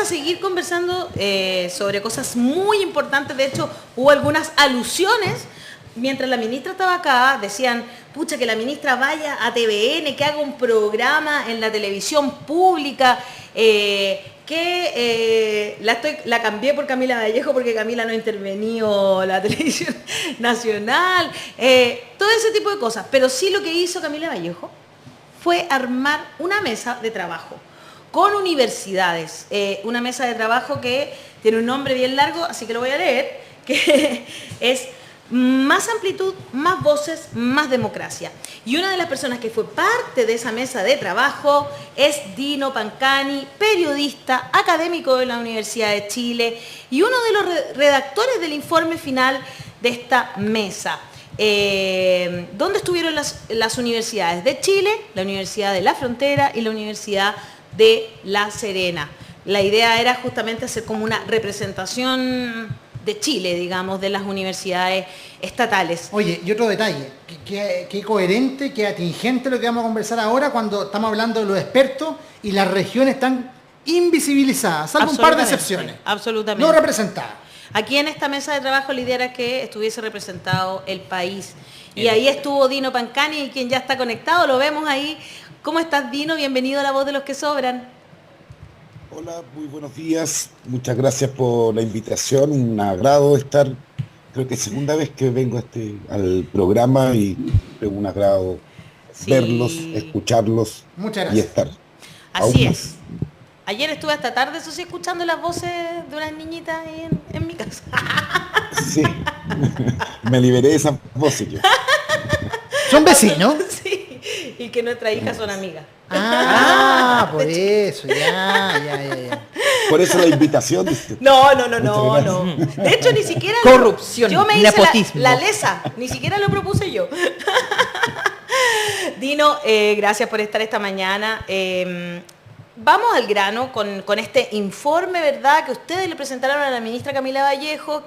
seguir conversando sobre cosas muy importantes. De hecho, hubo algunas alusiones. Mientras la ministra estaba acá, decían, pucha, que la ministra vaya a TVN, que haga un programa en la televisión pública, la cambié por Camila Vallejo porque Camila no ha intervenido la televisión nacional, todo ese tipo de cosas. Pero sí lo que hizo Camila Vallejo fue armar una mesa de trabajo con universidades, una mesa de trabajo que tiene un nombre bien largo, así que lo voy a leer, que es Más amplitud, más voces, más democracia. Y una de las personas que fue parte de esa mesa de trabajo es Dino Pancani, periodista, académico de la Universidad de Chile y uno de los redactores del informe final de esta mesa. ¿Dónde estuvieron las universidades de Chile, la Universidad de La Frontera y la Universidad de La Serena? La idea era justamente hacer como una representación de Chile, digamos, de las universidades estatales. Oye, y otro detalle, qué coherente, qué atingente lo que vamos a conversar ahora cuando estamos hablando de los expertos y las regiones están invisibilizadas, salvo un par de excepciones. Absolutamente. No representadas. Aquí en esta mesa de trabajo la idea era que estuviese representado el país. Y ahí estuvo Dino Pancani, quien ya está conectado, lo vemos ahí. ¿Cómo estás, Dino? Bienvenido a La Voz de los que Sobran. Hola, muy buenos días. Muchas gracias por la invitación. Un agrado estar, creo que es segunda vez que vengo al programa y es un agrado verlos, escucharlos y estar. Así es. Ayer estuve hasta tarde, eso sí, escuchando las voces de unas niñitas ahí en mi casa. Sí, me liberé de esas voces yo. ¿Son vecinos? Sí, y que nuestras hijas son amigas. Por eso, ya. Por eso la invitación. No. De hecho, ni siquiera... Corrupción, yo me hice nepotismo. la lesa, ni siquiera lo propuse yo. Dino, gracias por estar esta mañana. Vamos al grano con este informe, ¿verdad?, que ustedes le presentaron a la ministra Camila Vallejo,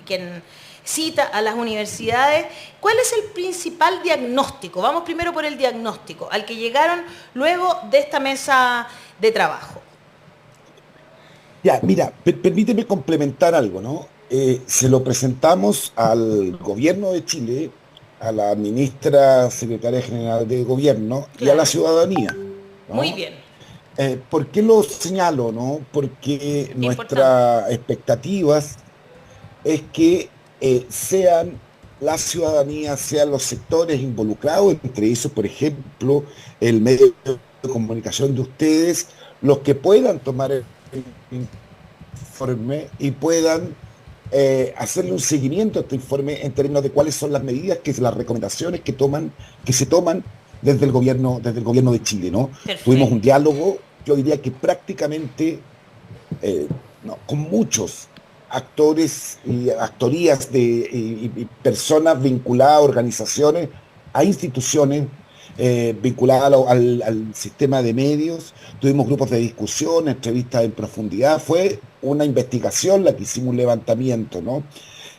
quien cita a las universidades. ¿Cuál es el principal diagnóstico? Vamos primero por el diagnóstico, al que llegaron luego de esta mesa de trabajo. Ya, mira, permíteme complementar algo, ¿no? Se lo presentamos al gobierno de Chile, a la ministra secretaria general de gobierno, claro, y a la ciudadanía, ¿no? Muy bien. ¿Por qué lo señalo, no? Porque nuestras expectativas es que sean la ciudadanía, sean los sectores involucrados, entre esos, por ejemplo, el medio de comunicación de ustedes, los que puedan tomar el informe y puedan hacerle un seguimiento a este informe en términos de cuáles son las medidas, las recomendaciones que se toman desde el gobierno de Chile, ¿no? Perfecto. Tuvimos un diálogo, yo diría que prácticamente con muchos actores y actorías y personas vinculadas a organizaciones, a instituciones vinculadas al sistema de medios. Tuvimos grupos de discusión, entrevistas en profundidad. Fue una investigación la que hicimos, un levantamiento, ¿no?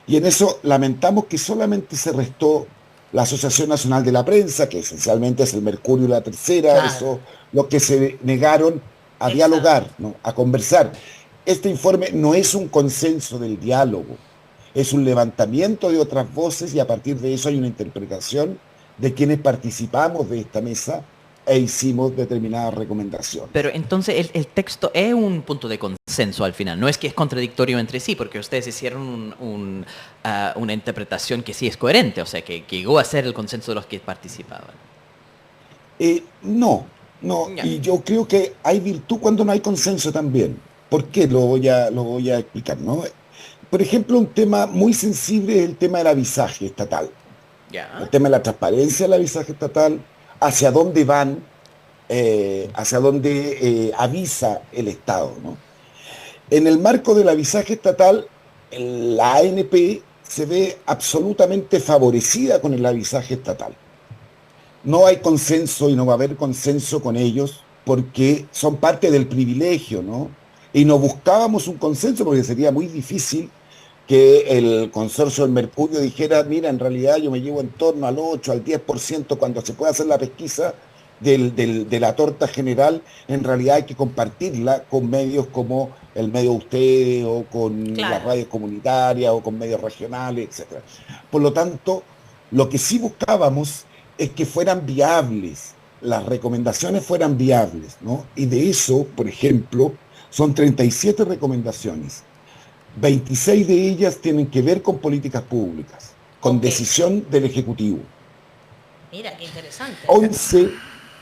Y en eso lamentamos que solamente se restó la Asociación Nacional de la Prensa, que esencialmente es el Mercurio y la Tercera, claro, eso, los que se negaron a dialogar, ¿no?, a conversar. Este informe no es un consenso del diálogo, es un levantamiento de otras voces y a partir de eso hay una interpretación de quienes participamos de esta mesa e hicimos determinadas recomendaciones. Pero entonces el texto es un punto de consenso al final, no es que es contradictorio entre sí, porque ustedes hicieron una interpretación que sí es coherente, o sea, que llegó a ser el consenso de los que participaban. No, y yo creo que hay virtud cuando no hay consenso también. ¿Por qué? Lo voy a explicar, ¿no? Por ejemplo, un tema muy sensible es el tema del avisaje estatal. Yeah. El tema de la transparencia del avisaje estatal, hacia dónde van, hacia dónde avisa el Estado, ¿no? En el marco del avisaje estatal, la ANP se ve absolutamente favorecida con el avisaje estatal. No hay consenso y no va a haber consenso con ellos porque son parte del privilegio, ¿no? Y no buscábamos un consenso porque sería muy difícil que el consorcio del Mercurio dijera, mira, en realidad yo me llevo en torno al 8, al 10% cuando se puede hacer la pesquisa de la torta general, en realidad hay que compartirla con medios como el medio de ustedes o con Claro. las radios comunitarias o con medios regionales, etcétera. Por lo tanto, lo que sí buscábamos es que fueran viables, las recomendaciones fueran viables, ¿no? Y de eso, por ejemplo, son 37 recomendaciones. 26 de ellas tienen que ver con políticas públicas, con Ok. decisión del Ejecutivo. Mira, qué interesante. 11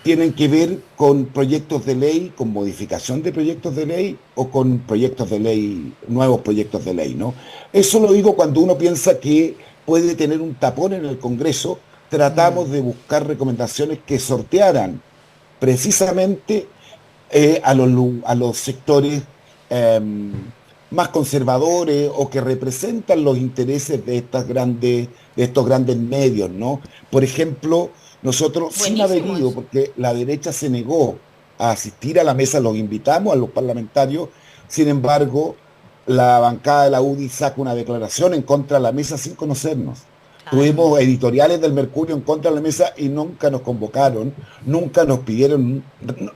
tienen que ver con proyectos de ley, con modificación de proyectos de ley o con proyectos de ley, nuevos proyectos de ley, ¿no? Eso lo digo cuando uno piensa que puede tener un tapón en el Congreso. Tratamos de buscar recomendaciones que sortearan precisamente a los sectores eh, más conservadores o que representan los intereses de estos grandes medios, ¿no? Por ejemplo, nosotros sin haber Buenísimo ido, eso. porque la derecha se negó a asistir a la mesa, los invitamos a los parlamentarios, sin embargo, la bancada de la UDI saca una declaración en contra de la mesa sin conocernos. Claro. Tuvimos editoriales del Mercurio en contra de la mesa y nunca nos convocaron, nunca nos pidieron,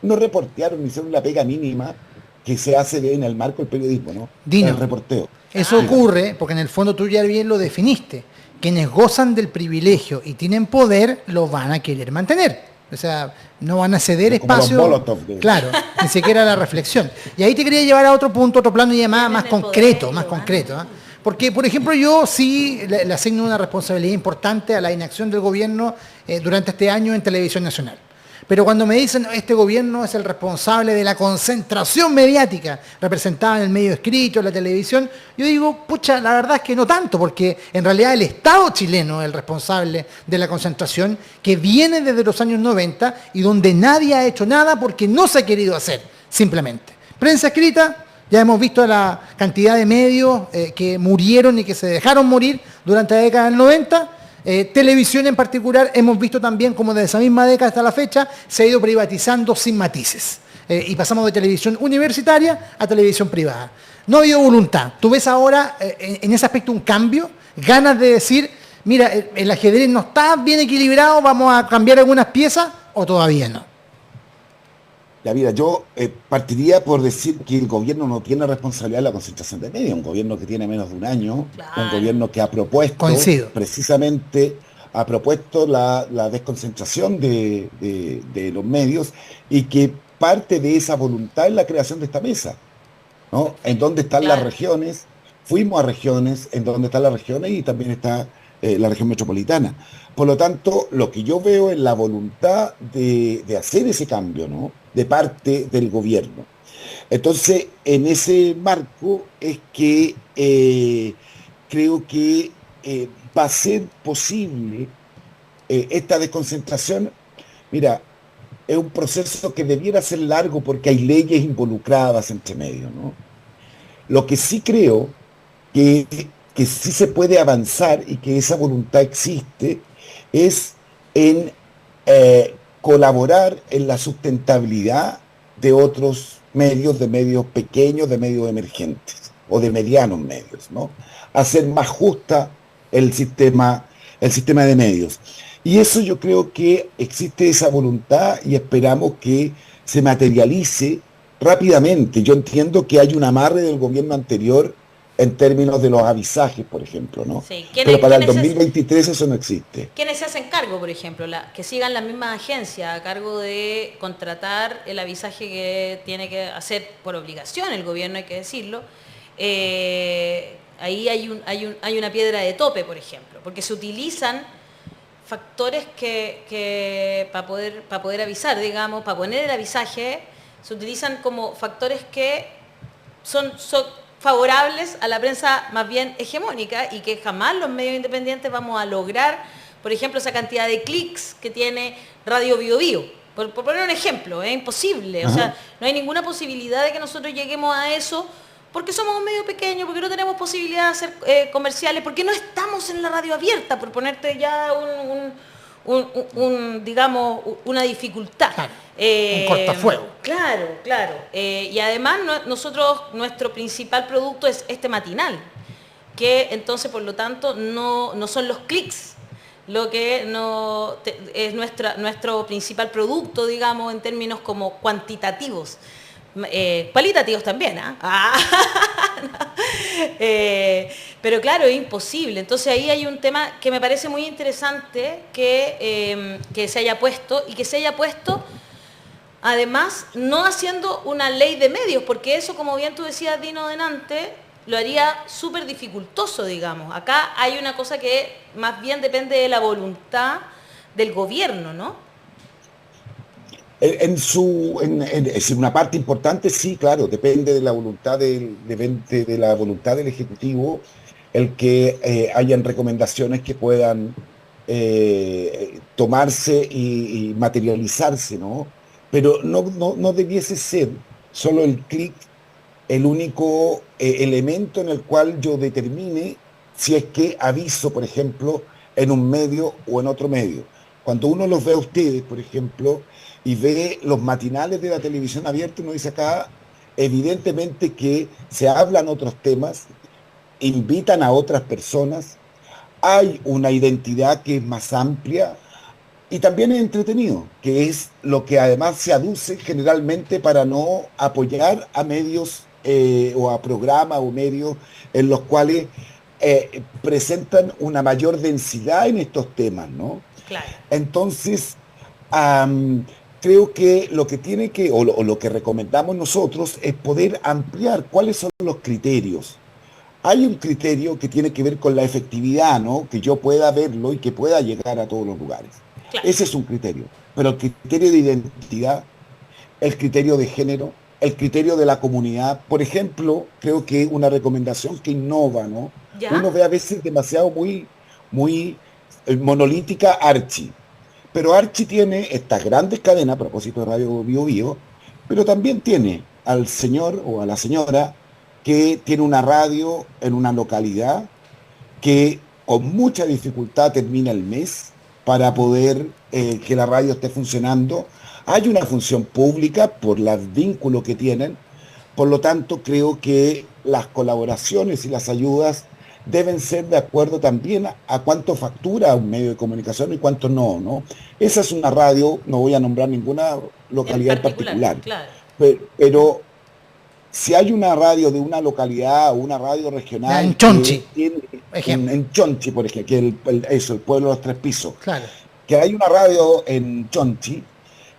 no reportearon, ni hicieron la pega mínima que se hace en el marco del periodismo, ¿no? Dino. El reporteo. Eso Diga. ocurre porque en el fondo tú ya bien lo definiste. Quienes gozan del privilegio y tienen poder lo van a querer mantener. O sea, no van a ceder Como los espacio. Molotov Claro, ni siquiera la reflexión. Y ahí te quería llevar a otro punto, otro plano y más Tienen el concreto, poder, más lo van a concreto. ¿Ah? Porque, por ejemplo, yo sí le asigno una responsabilidad importante a la inacción del gobierno durante este año en Televisión Nacional. Pero cuando me dicen este gobierno es el responsable de la concentración mediática representada en el medio escrito, en la televisión, yo digo, pucha, la verdad es que no tanto, porque en realidad el Estado chileno es el responsable de la concentración que viene desde los años 90 y donde nadie ha hecho nada porque no se ha querido hacer, simplemente. Prensa escrita, ya hemos visto la cantidad de medios que murieron y que se dejaron morir durante la década del 90. Televisión en particular, hemos visto también como desde esa misma década hasta la fecha se ha ido privatizando sin matices. Y pasamos de televisión universitaria a televisión privada. No ha habido voluntad. ¿Tú ves ahora en ese aspecto un cambio? ¿Ganas de decir, mira, el ajedrez no está bien equilibrado, vamos a cambiar algunas piezas o todavía no? Ya mira, yo partiría por decir que el gobierno no tiene responsabilidad de la concentración de medios, un gobierno que tiene menos de un año, Claro. un gobierno que ha propuesto Coincido. precisamente, ha propuesto la desconcentración de los medios y que parte de esa voluntad es la creación de esta mesa, ¿no? En donde están las Claro. regiones, fuimos a regiones, en donde están las regiones y también está la región metropolitana. Por lo tanto, lo que yo veo es la voluntad de hacer ese cambio, ¿no? De parte del gobierno. Entonces, en ese marco es que creo que va a ser posible esta desconcentración. Mira, es un proceso que debiera ser largo porque hay leyes involucradas entre medio, ¿no? Lo que sí creo que, que sí se puede avanzar y que esa voluntad existe es en colaborar en la sustentabilidad de otros medios, de medios pequeños, de medios emergentes o de medianos medios, ¿no? Hacer más justa el sistema de medios. Y eso yo creo que existe esa voluntad y esperamos que se materialice rápidamente. Yo entiendo que hay un amarre del gobierno anterior en términos de los avisajes, por ejemplo, ¿no? Sí. Pero para el 2023 eso no existe. ¿Quiénes se hacen cargo, por ejemplo? Que sigan las mismas agencias a cargo de contratar el avisaje que tiene que hacer por obligación el gobierno, hay que decirlo. Ahí hay una piedra de tope, por ejemplo, porque se utilizan factores que para poder avisar, digamos, para poner el avisaje, se utilizan como factores que son favorables a la prensa más bien hegemónica y que jamás los medios independientes vamos a lograr, por ejemplo, esa cantidad de clics que tiene Radio Bio Bio. Por poner un ejemplo, es imposible. Ajá. O sea, no hay ninguna posibilidad de que nosotros lleguemos a eso porque somos un medio pequeño, porque no tenemos posibilidad de hacer comerciales, porque no estamos en la radio abierta, por ponerte ya digamos, una dificultad. Claro, un cortafuego. Claro. Y además nuestro principal producto es este matinal, que entonces por lo tanto no son los clics lo que es nuestro principal producto, digamos, en términos como cuantitativos. Cualitativos también, ¿ah? Pero claro, es imposible. Entonces ahí hay un tema que me parece muy interesante que se haya puesto, y que se haya puesto además no haciendo una ley de medios, porque eso, como bien tú decías, Dino, delante, lo haría súper dificultoso, digamos. Acá hay una cosa que más bien depende de la voluntad del gobierno, ¿no? Es una parte importante, sí, claro, depende de la voluntad de la voluntad del Ejecutivo, el que hayan recomendaciones que puedan tomarse y materializarse, ¿no? Pero no debiese ser solo el clic el único elemento en el cual yo determine si es que aviso, por ejemplo, en un medio o en otro medio. Cuando uno los ve a ustedes, por ejemplo, y ve los matinales de la televisión abierta, uno dice acá, evidentemente que se hablan otros temas, invitan a otras personas, hay una identidad que es más amplia y también es entretenido, que es lo que además se aduce generalmente para no apoyar a medios o a programas o medios en los cuales presentan una mayor densidad en estos temas, ¿no? Claro. Entonces, creo que lo que tiene que, o lo que recomendamos nosotros, es poder ampliar cuáles son los criterios. Hay un criterio que tiene que ver con la efectividad, ¿no? Que yo pueda verlo y que pueda llegar a todos los lugares. Claro. Ese es un criterio. Pero el criterio de identidad, el criterio de género, el criterio de la comunidad, por ejemplo, creo que una recomendación que innova, ¿no? ¿Ya? Uno ve a veces demasiado muy monolítica Archie. Pero Archie tiene estas grandes cadenas, a propósito de Radio Bio Bio, pero también tiene al señor o a la señora que tiene una radio en una localidad que con mucha dificultad termina el mes para poder que la radio esté funcionando. Hay una función pública por los vínculos que tienen, por lo tanto creo que las colaboraciones y las ayudas deben ser de acuerdo también a cuánto factura un medio de comunicación y cuánto no, ¿no? Esa es una radio, no voy a nombrar ninguna localidad en particular, claro. pero si hay una radio de una localidad o una radio regional... En Chonchi, en Chonchi, por ejemplo, que el pueblo de los Tres Pisos. Claro. Que hay una radio en Chonchi,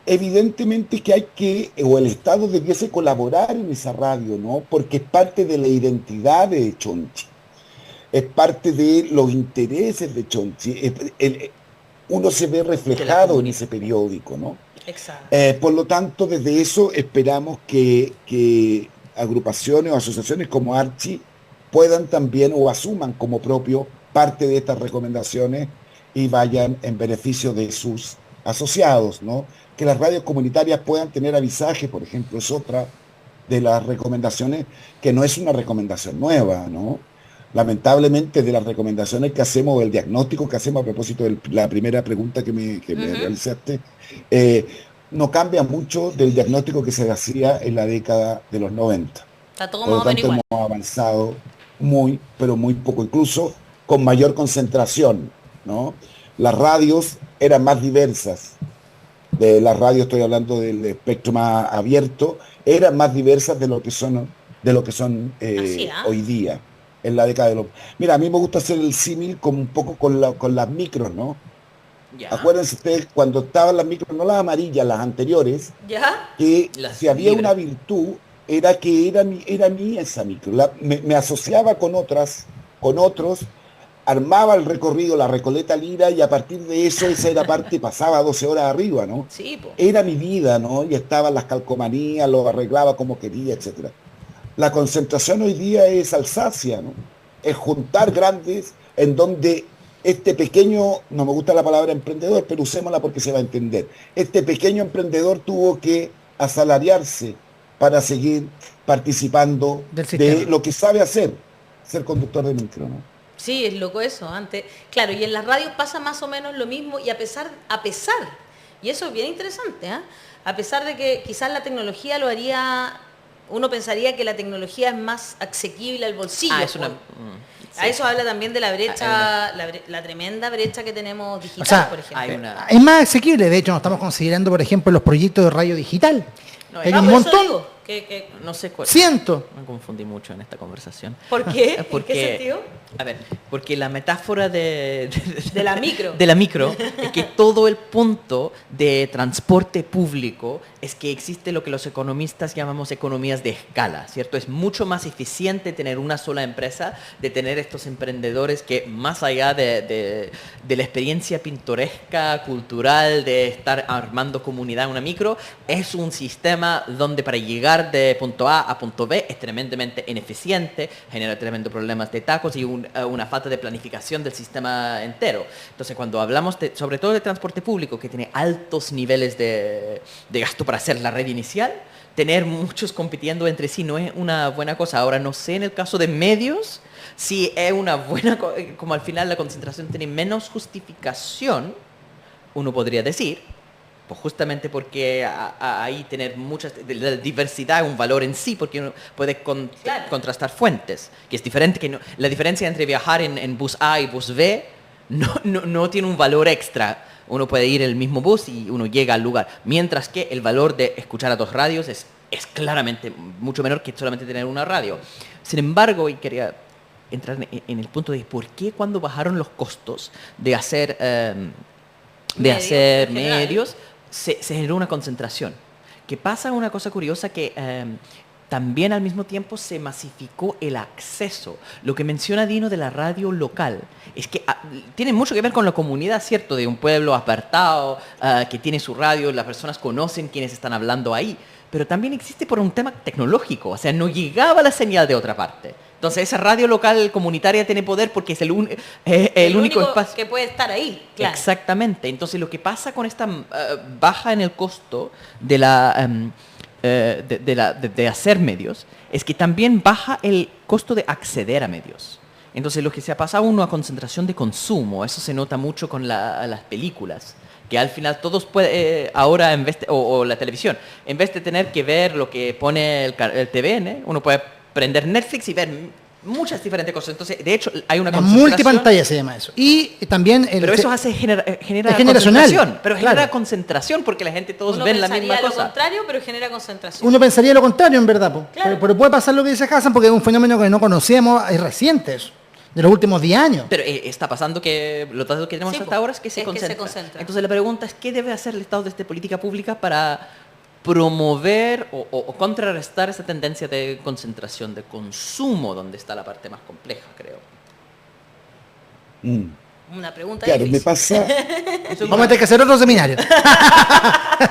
evidentemente que hay que, o el Estado debiese colaborar en esa radio, ¿no? Porque es parte de la identidad de Chonchi. Es parte de los intereses de Chonchi. Uno se ve reflejado en ese periódico, ¿no? Exacto. Por lo tanto, desde eso esperamos que agrupaciones o asociaciones como Archie puedan también o asuman como propio parte de estas recomendaciones y vayan en beneficio de sus asociados, ¿no? Que las radios comunitarias puedan tener avisaje, por ejemplo, es otra de las recomendaciones que no es una recomendación nueva, ¿no? Lamentablemente, de las recomendaciones que hacemos, el diagnóstico que hacemos a propósito de la primera pregunta que me realizaste, no cambia mucho del diagnóstico que se hacía en la década de los 90. Está todo Por lo más o menos tanto, igual. hemos avanzado muy, pero muy poco, incluso con mayor concentración, ¿no? Las radios eran más diversas. De las radios, estoy hablando del espectro más abierto, eran más diversas de lo que son hoy día. En la década de los... Mira, a mí me gusta hacer el símil un poco con las micros, ¿no? Ya. Acuérdense ustedes cuando estaban las micros, no las amarillas, las anteriores, ¿Ya? que Las si había libres. una virtud, era que era mía esa micro. Me asociaba con otros, armaba el recorrido, la Recoleta Lira, y a partir de eso, esa era parte, pasaba 12 horas arriba, ¿no? Sí, po. Era mi vida, ¿no? Y estaban las calcomanías, lo arreglaba como quería, etcétera. La concentración hoy día es Alsacia, ¿no? Es juntar grandes en donde este pequeño, no me gusta la palabra emprendedor, pero usémosla porque se va a entender. Este pequeño emprendedor tuvo que asalariarse para seguir participando Del sistema. de lo que sabe hacer, ser conductor de micro, ¿no? Sí, es loco eso. Antes, claro, y en las radios pasa más o menos lo mismo, y a pesar, y eso es bien interesante, ¿eh? A pesar de que quizás la tecnología lo haría, uno pensaría que la tecnología es más asequible al bolsillo. Es una... pues. sí. A eso habla también de la brecha, Hay la tremenda brecha que tenemos digital, O sea, por ejemplo. Hay una... Es más asequible, de hecho, nos estamos considerando, por ejemplo, los proyectos de radio digital. No, Hay No, un por eso montón. digo, No sé cuál. Siento. Me confundí mucho en esta conversación. ¿Por qué? Porque, ¿En qué sentido? A ver, porque la metáfora de la micro. de la micro es que todo el punto de transporte público es que existe lo que los economistas llamamos economías de escala, ¿cierto? Es mucho más eficiente tener una sola empresa, de tener estos emprendedores que más allá de la experiencia pintoresca, cultural, de estar armando comunidad en una micro, es un sistema donde para llegar de punto A a punto B es tremendamente ineficiente, genera tremendos problemas de tacos y una falta de planificación del sistema entero. Entonces, cuando hablamos sobre todo de transporte público, que tiene altos niveles de gasto para hacer la red inicial, tener muchos compitiendo entre sí no es una buena cosa. Ahora, no sé en el caso de medios si es una buena, como al final la concentración tiene menos justificación, uno podría decir, pues justamente porque ahí tener la diversidad es un valor en sí, porque uno puede contrastar fuentes, que es diferente, la diferencia entre viajar en bus A y bus B no tiene un valor extra. Uno puede ir en el mismo bus y uno llega al lugar, mientras que el valor de escuchar a dos radios es claramente mucho menor que solamente tener una radio. Sin embargo, y quería entrar en el punto de por qué cuando bajaron los costos de hacer medios, se generó una concentración. Que pasa una cosa curiosa que también al mismo tiempo se masificó el acceso. Lo que menciona Dino de la radio local es que tiene mucho que ver con la comunidad, ¿cierto? De un pueblo apartado, que tiene su radio, las personas conocen quienes están hablando ahí, pero también existe por un tema tecnológico, o sea, no llegaba la señal de otra parte. Entonces esa radio local comunitaria tiene poder porque es el único espacio que puede estar ahí. Claro. Exactamente. Entonces lo que pasa con esta baja en el costo de hacer medios es que también baja el costo de acceder a medios. Entonces lo que se ha pasado a una concentración de consumo, eso se nota mucho con las películas, que al final todos pueden, ahora en vez o la televisión, en vez de tener que ver lo que pone el TVN, uno puede prender Netflix y ver muchas diferentes cosas. Entonces, de hecho, hay una concentración. Multipantalla se llama eso. Y también pero eso genera concentración. Pero genera concentración porque la gente todos ven la misma cosa. Uno pensaría lo contrario, pero genera concentración. Uno pensaría lo contrario, en verdad. Claro. Pero puede pasar lo que dice Hassan, porque es un fenómeno que no conocíamos, es reciente eso, de los últimos 10 años. Pero está pasando que los datos que tenemos hasta ahora es que se concentra. Entonces la pregunta es, ¿qué debe hacer el Estado desde política pública para promover o contrarrestar esa tendencia de concentración, de consumo, donde está la parte más compleja, creo? Una pregunta claro, difícil. me pasa... Vamos a tener que hacer otro seminario.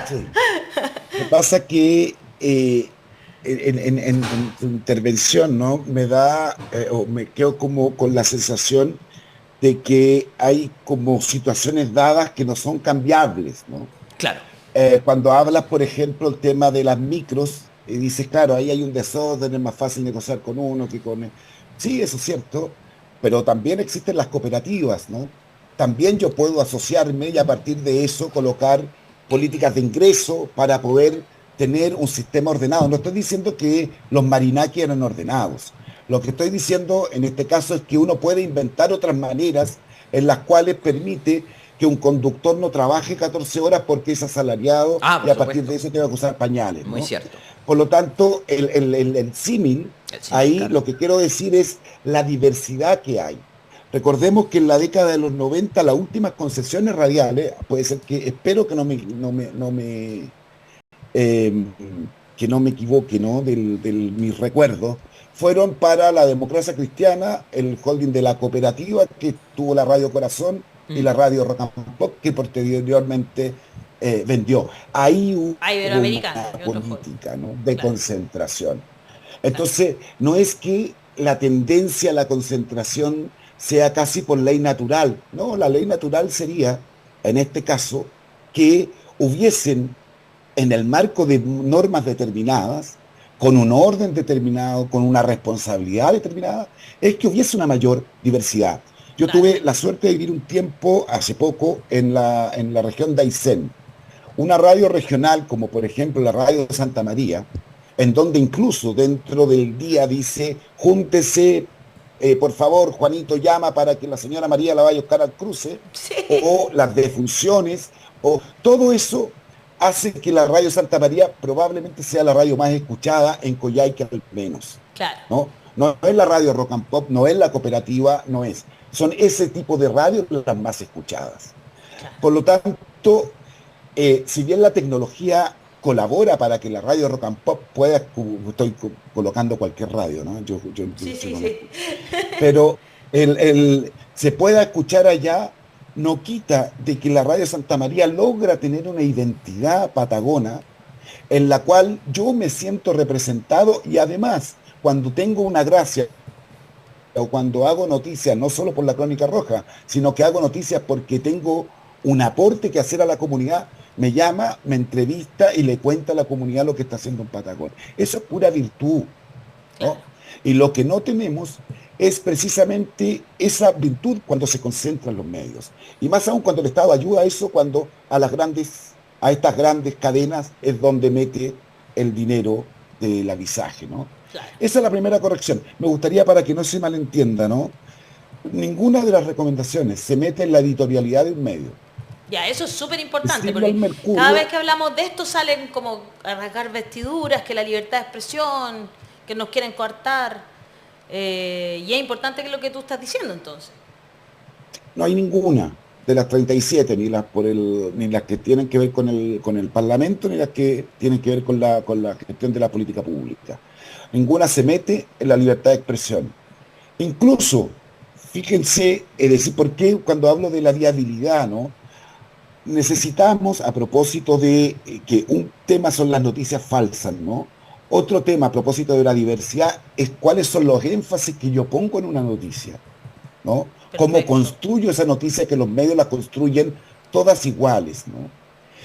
Sí. Me pasa que en tu intervención, ¿no? Me da, o me quedo como con la sensación de que hay como situaciones dadas que no son cambiables, ¿no? Claro. Cuando hablas, por ejemplo, el tema de las micros, y dices, claro, ahí hay un desorden, es más fácil negociar con uno que con... Sí, eso es cierto, pero también existen las cooperativas, ¿no? También yo puedo asociarme y a partir de eso colocar políticas de ingreso para poder tener un sistema ordenado. No estoy diciendo que los Marinaki eran ordenados. Lo que estoy diciendo en este caso es que uno puede inventar otras maneras en las cuales permite que un conductor no trabaje 14 horas porque es asalariado y a partir de eso tenga que usar pañales, ¿no? Muy cierto. Por lo tanto, el símil, ahí claro. Lo que quiero decir es la diversidad que hay. Recordemos que en la década de los 90 las últimas concesiones radiales, puede ser que, espero que no me equivoque, ¿no? de mis recuerdos, fueron para la Democracia Cristiana, el holding de la cooperativa que tuvo la Radio Corazón y la Radio Rock and Pop, que posteriormente vendió. Ahí hubo una política, ¿no? de concentración. Entonces, no es que la tendencia a la concentración sea casi por ley natural, ¿no? La ley natural sería, en este caso, que hubiesen en el marco de normas determinadas, con un orden determinado, con una responsabilidad determinada, es que hubiese una mayor diversidad. Yo tuve la suerte de vivir un tiempo, hace poco, en la región de Aysén, una radio regional, como por ejemplo la radio de Santa María, en donde incluso dentro del día dice, júntese, por favor, Juanito llama para que la señora María la vaya a buscar al cruce, sí. o las defunciones, o todo eso hace que la radio Santa María probablemente sea la radio más escuchada en Coyhaique al menos. Claro. ¿No? No es la radio Rock and Pop, no es la cooperativa, no es. Son ese tipo de radios las más escuchadas. Claro. Por lo tanto, si bien la tecnología colabora para que la radio Rock and Pop pueda, estoy colocando cualquier radio, ¿no? Sí. Pero se pueda escuchar allá, no quita de que la radio Santa María logra tener una identidad patagona en la cual yo me siento representado, y además, cuando tengo una gracia o cuando hago noticias, no solo por la Crónica Roja, sino que hago noticias porque tengo un aporte que hacer a la comunidad, me llama, me entrevista y le cuenta a la comunidad lo que está haciendo en Patagón. Eso es pura virtud, ¿no? Y lo que no tenemos es precisamente esa virtud cuando se concentran los medios. Y más aún cuando el Estado ayuda a eso, cuando a estas grandes cadenas es donde mete el dinero del avisaje, ¿no? Claro. Esa es la primera corrección. Me gustaría, para que no se malentienda, ¿no? Ninguna de las recomendaciones se mete en la editorialidad de un medio. Ya, eso es súper importante, Decirle porque al Mercurio, cada vez que hablamos de esto salen como a rasgar vestiduras, que la libertad de expresión, que nos quieren coartar, y es importante que lo que tú estás diciendo entonces. no hay ninguna de las 37, ni las que tienen que ver con el Parlamento, ni las que tienen que ver con la gestión de la política pública. Ninguna se mete en la libertad de expresión. Incluso, fíjense, es decir, ¿por qué cuando hablo de la viabilidad, no? Necesitamos, a propósito de que un tema son las noticias falsas, ¿no? Otro tema, a propósito de la diversidad, es cuáles son los énfasis que yo pongo en una noticia, ¿no? Cómo Perfecto. construyo esa noticia, que los medios la construyen todas iguales, ¿no?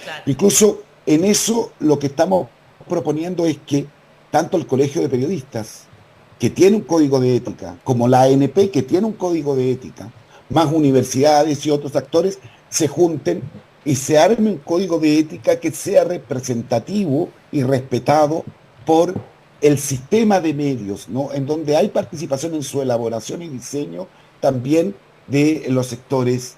Claro. Incluso en eso lo que estamos proponiendo es que tanto el Colegio de Periodistas, que tiene un código de ética, como la ANP, que tiene un código de ética, más universidades y otros actores, se junten y se arme un código de ética que sea representativo y respetado por el sistema de medios, ¿no? En donde hay participación en su elaboración y diseño también de los sectores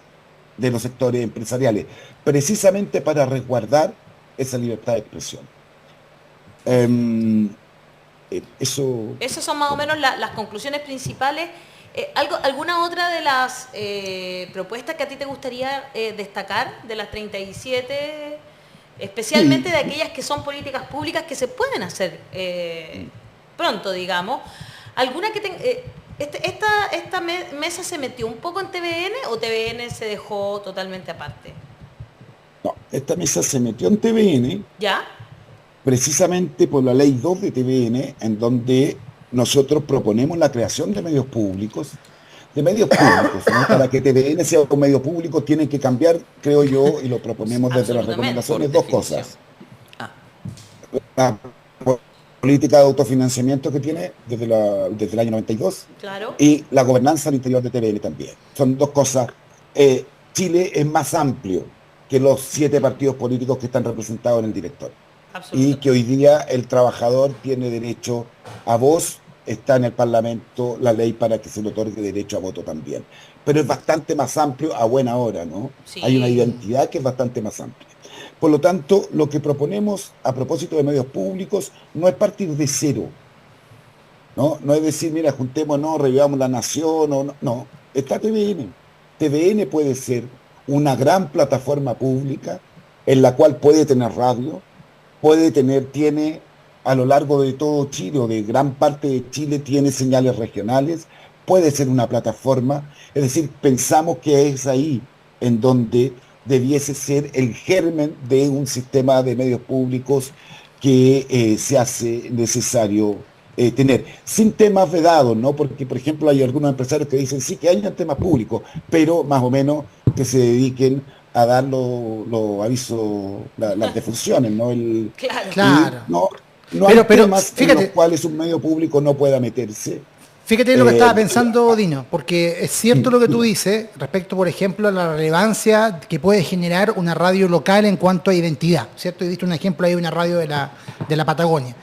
empresariales, precisamente para resguardar esa libertad de expresión. Esas son más o menos las conclusiones principales. ¿Alguna otra de las propuestas que a ti te gustaría destacar de las 37, especialmente de aquellas que son políticas públicas que se pueden hacer pronto, digamos? ¿Alguna que esta mesa se metió un poco en TVN o TVN se dejó totalmente aparte? No, esta mesa se metió en TVN. ¿Ya? Precisamente por la ley 2 de TVN, en donde nosotros proponemos la creación de medios públicos, ¿no? Para que TVN sea un medio público tienen que cambiar, creo yo, y lo proponemos desde las recomendaciones, dos cosas. La política de autofinanciamiento que tiene desde el año 92, Claro. y la gobernanza al interior de TVN también. Son dos cosas. Chile es más amplio que los 7 partidos políticos que están representados en el directorio. Y que hoy día el trabajador tiene derecho a voz, está en el Parlamento la ley para que se le otorgue derecho a voto también. Pero es bastante más amplio a buena hora, ¿no? Sí. Hay una identidad que es bastante más amplia. Por lo tanto, lo que proponemos a propósito de medios públicos no es partir de cero, ¿no? No es decir, mira, juntémonos, revivamos la nación, no. Está TVN. TVN puede ser una gran plataforma pública en la cual puede tener radio, tiene a lo largo de todo Chile o de gran parte de Chile, tiene señales regionales, puede ser una plataforma, es decir, pensamos que es ahí en donde debiese ser el germen de un sistema de medios públicos que se hace necesario tener, sin temas vedados, ¿no? Porque, por ejemplo, hay algunos empresarios que dicen, sí, que hayan temas públicos, pero más o menos que se dediquen a dar los avisos, las defunciones, ¿no? Claro. No hay temas en los cuales un medio público no pueda meterse. Fíjate lo que estaba pensando, Dino, porque es cierto lo que tú dices respecto, por ejemplo, a la relevancia que puede generar una radio local en cuanto a identidad, ¿cierto? He visto un ejemplo ahí de una radio de la Patagonia.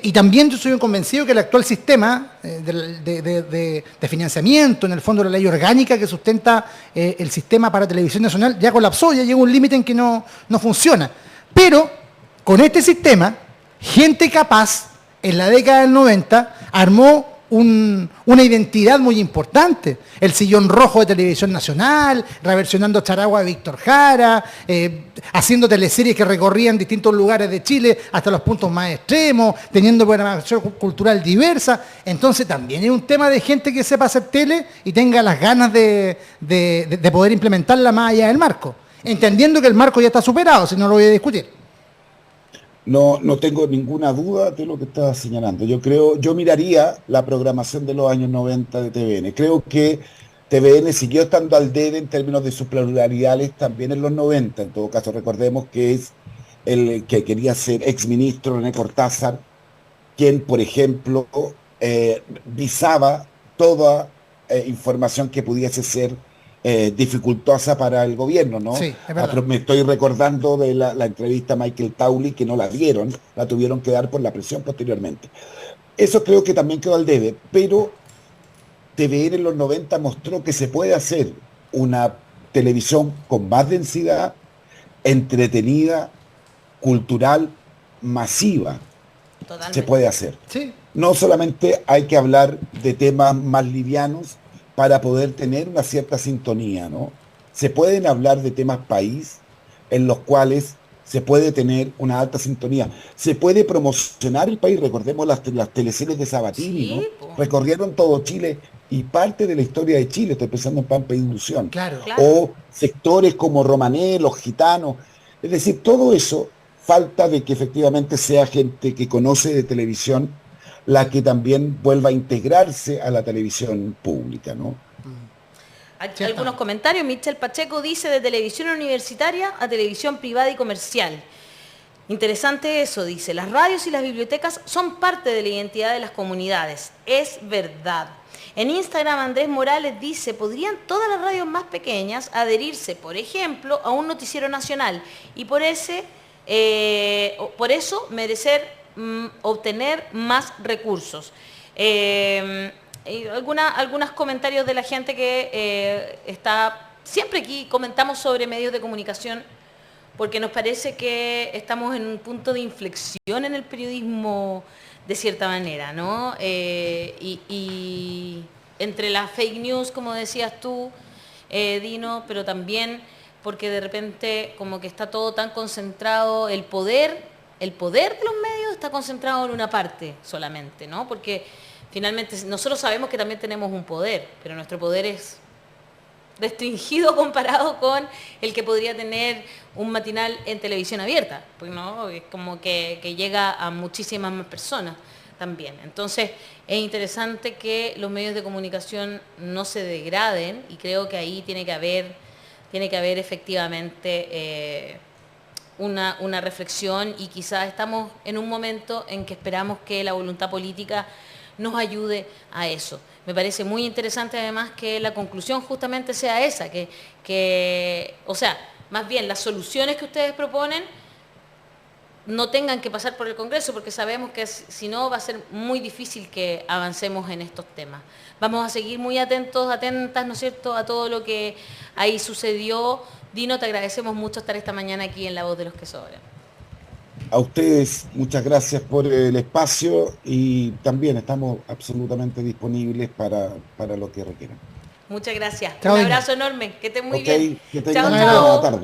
Y también yo soy un convencido que el actual sistema de financiamiento, en el fondo la ley orgánica que sustenta el sistema para televisión nacional, ya colapsó, ya llegó un límite en que no funciona. Pero con este sistema, gente capaz en la década del 90 armó una identidad muy importante. El sillón rojo de Televisión Nacional, reversionando Charagua de Víctor Jara, haciendo teleseries que recorrían distintos lugares de Chile hasta los puntos más extremos, teniendo programación cultural diversa. Entonces también es un tema de gente que sepa hacer tele y tenga las ganas de poder implementarla más allá del marco. Entendiendo que el marco ya está superado, si no lo voy a discutir. No tengo ninguna duda de lo que estás señalando. Yo miraría la programación de los años 90 de TVN. Creo que TVN siguió estando al debe en términos de sus pluralidades también en los 90. En todo caso, recordemos que es el que quería ser exministro René Cortázar, quien, por ejemplo, visaba toda información que pudiese ser dificultosa para el gobierno, ¿no? Sí, es verdad. Me estoy recordando de la entrevista a Michael Tauli, que no la dieron, la tuvieron que dar por la presión posteriormente. Eso creo que también quedó al debe, pero TVN en los 90 mostró que se puede hacer una televisión con más densidad, entretenida, cultural, masiva. Totalmente. Se puede hacer. Sí. No solamente hay que hablar de temas más livianos para poder tener una cierta sintonía, ¿no? Se pueden hablar de temas país en los cuales se puede tener una alta sintonía. Se puede promocionar el país. Recordemos las teleseries de Sabatini, Sí, ¿no? po. Recorrieron todo Chile y parte de la historia de Chile. Estoy pensando en Pampa e Ilusión. Claro. Claro. O sectores como Romané, los gitanos. Es decir, todo eso falta de que efectivamente sea gente que conoce de televisión la que también vuelva a integrarse a la televisión pública, ¿no? Algunos comentarios. Michelle Pacheco dice: de televisión universitaria a televisión privada y comercial. Interesante eso, dice. Las radios y las bibliotecas son parte de la identidad de las comunidades. Es verdad. En Instagram, Andrés Morales dice: ¿podrían todas las radios más pequeñas adherirse, por ejemplo, a un noticiero nacional y por eso merecer obtener más recursos? Algunos comentarios de la gente que está... Siempre aquí comentamos sobre medios de comunicación porque nos parece que estamos en un punto de inflexión en el periodismo de cierta manera, ¿no? Y entre las fake news, como decías tú, Dino, pero también porque de repente como que está todo tan concentrado, el poder de los medios está concentrado en una parte solamente, ¿no? Porque finalmente nosotros sabemos que también tenemos un poder, pero nuestro poder es restringido comparado con el que podría tener un matinal en televisión abierta, pues, ¿no? Es como que llega a muchísimas más personas también. Entonces es interesante que los medios de comunicación no se degraden y creo que ahí tiene que haber efectivamente una reflexión y quizás estamos en un momento en que esperamos que la voluntad política nos ayude a eso. Me parece muy interesante además que la conclusión justamente sea esa, o sea, más bien las soluciones que ustedes proponen no tengan que pasar por el Congreso, porque sabemos que si no va a ser muy difícil que avancemos en estos temas. Vamos a seguir muy atentas, ¿no es cierto?, a todo lo que ahí sucedió. Dino, te agradecemos mucho estar esta mañana aquí en La Voz de los que Sobran. A ustedes, muchas gracias por el espacio y también estamos absolutamente disponibles para lo que requieran. Muchas gracias. Chao, Un Dino. abrazo enorme. Que estén muy Ok, bien. que tengan Chao, una chao. buena tarde.